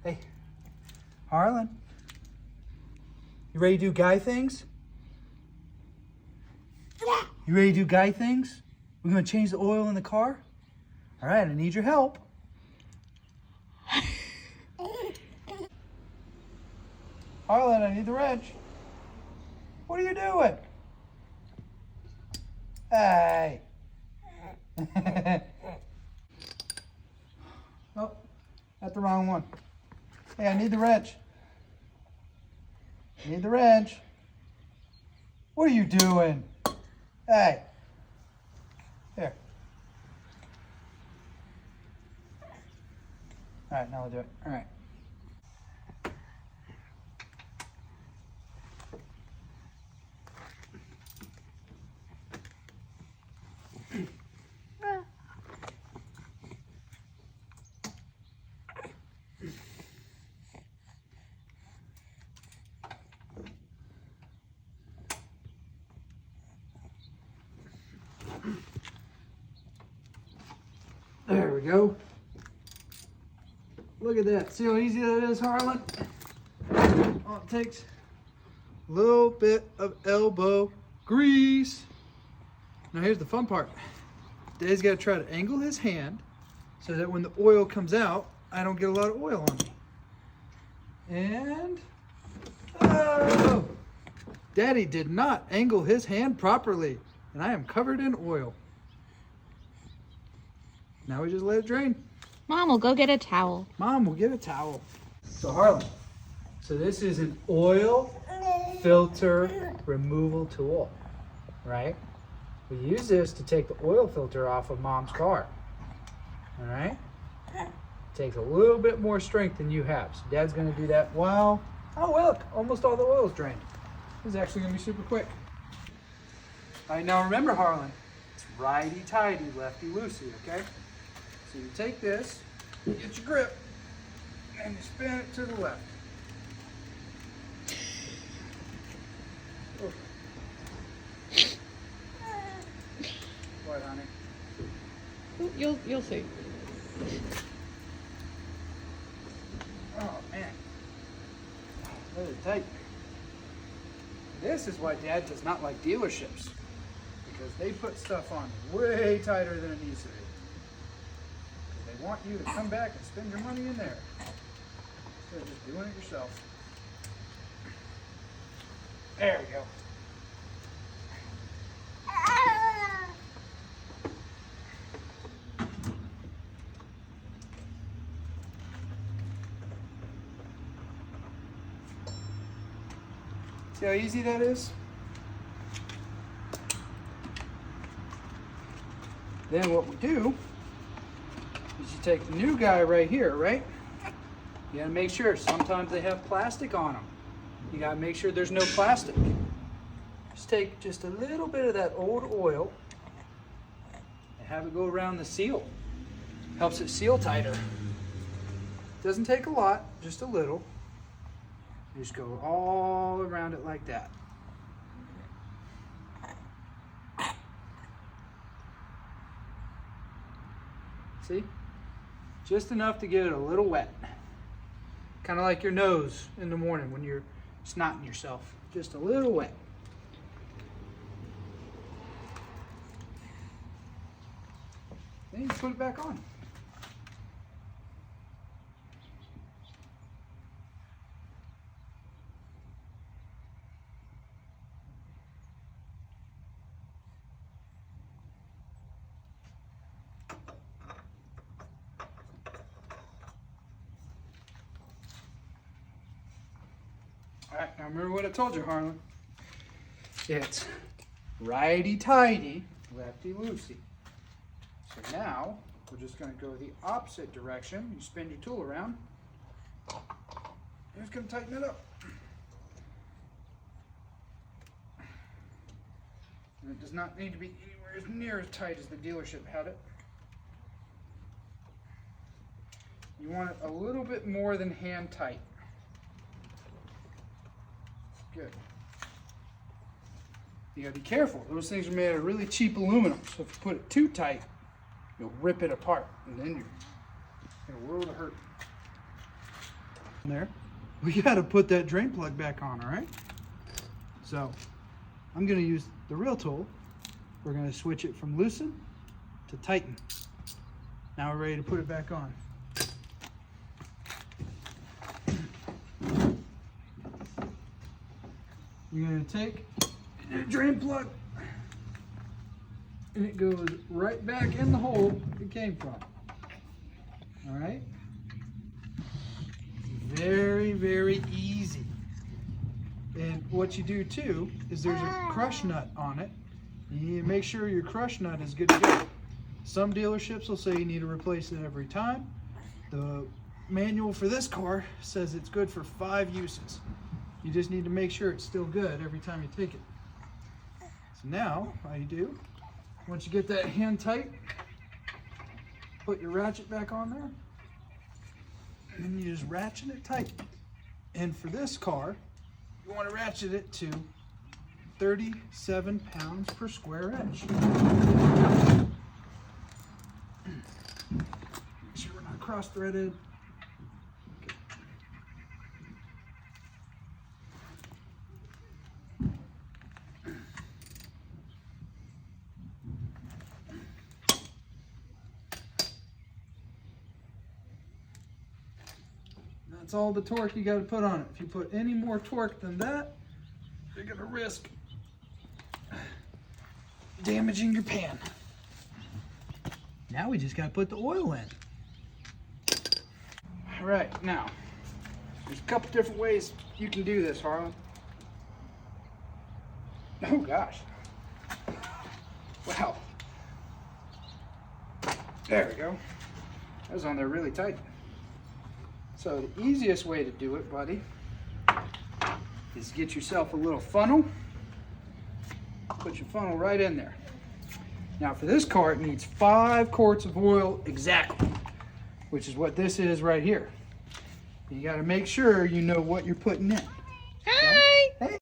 Hey, Harlan. You ready to do guy things? You ready to do guy things? We're gonna change the oil in the car? All right, I need your help. Harlan, I need the wrench. What are you doing? Hey. Oh, that's the wrong one. Hey, I need the wrench. I need the wrench. What are you doing? Hey. Here. All right, now I'll do it. All right. There we go. Look at that. See how easy that is, Harlan? All it takes a little bit of elbow grease. Now here's the fun part. Dad's got to try to angle his hand so that when the oil comes out, I don't get a lot of oil on me. And, oh! Daddy did not angle his hand properly, and I am covered in oil. Now we just let it drain. Mom will go get a towel. Mom will get a towel. So Harlan, so this is an oil filter removal tool, right? We use this to take the oil filter off of Mom's car, all right? Takes a little bit more strength than you have. So Dad's gonna do that while, oh look, almost all the oil's drained. This is actually gonna be super quick. All right, now remember Harlan, it's righty-tighty, lefty-loosey, okay? So you take this, get your grip, and you spin it to the left. Oh. What, honey? You'll see. Oh, man. Really tight. This is why Dad does not like dealerships, because they put stuff on way tighter than it needs to be. They want you to come back and spend your money in there instead of just doing it yourself. There we go. See how easy that is? Then what we do is you take the new guy right here, right? You gotta make sure, sometimes they have plastic on them. You gotta make sure there's no plastic. Just take just a little bit of that old oil and have it go around the seal. Helps it seal tighter. Doesn't take a lot, just a little. You just go all around it like that. See? Just enough to get it a little wet. Kind of like your nose in the morning when you're snotting yourself. Just a little wet. Then you put it back on. All right, now remember what I told you, Harlan. It's righty-tighty, lefty-loosey. So now, we're just gonna go the opposite direction. You spin your tool around. You're just gonna tighten it up. And it does not need to be anywhere near as tight as the dealership had it. You want it a little bit more than hand tight. Good. You gotta be careful. Those things are made out of really cheap aluminum, so if you put it too tight, you'll rip it apart, and then you're in a world of hurt. there, we gotta put that drain plug back on, all right? So I'm gonna use the real tool. We're gonna switch it from loosen to tighten. Now we're ready to put it back on. You're gonna take your drain plug and it goes right back in the hole it came from. All right? Very, very easy. And what you do too is there's a crush nut on it. You need to make sure your crush nut is good to go. Some dealerships will say you need to replace it every time. The manual for this car says it's good for 5 uses. You just need to make sure it's still good every time you take it. So now, all you do, once you get that hand tight, put your ratchet back on there, and then you just ratchet it tight. And for this car, you want to ratchet it to 37 pounds per square inch. Make sure we're not cross-threaded. That's all the torque you got to put on it. If you put any more torque than that, you're going to risk damaging your pan. Now we just got to put the oil in. All right, now, there's a couple different ways you can do this, Harlan. Oh gosh. Wow. There we go. That was on there really tight. So the easiest way to do it, buddy, is get yourself a little funnel. Put your funnel right in there. Now for this car, it needs 5 quarts of oil exactly, which is what this is right here. You got to make sure you know what you're putting in. Okay?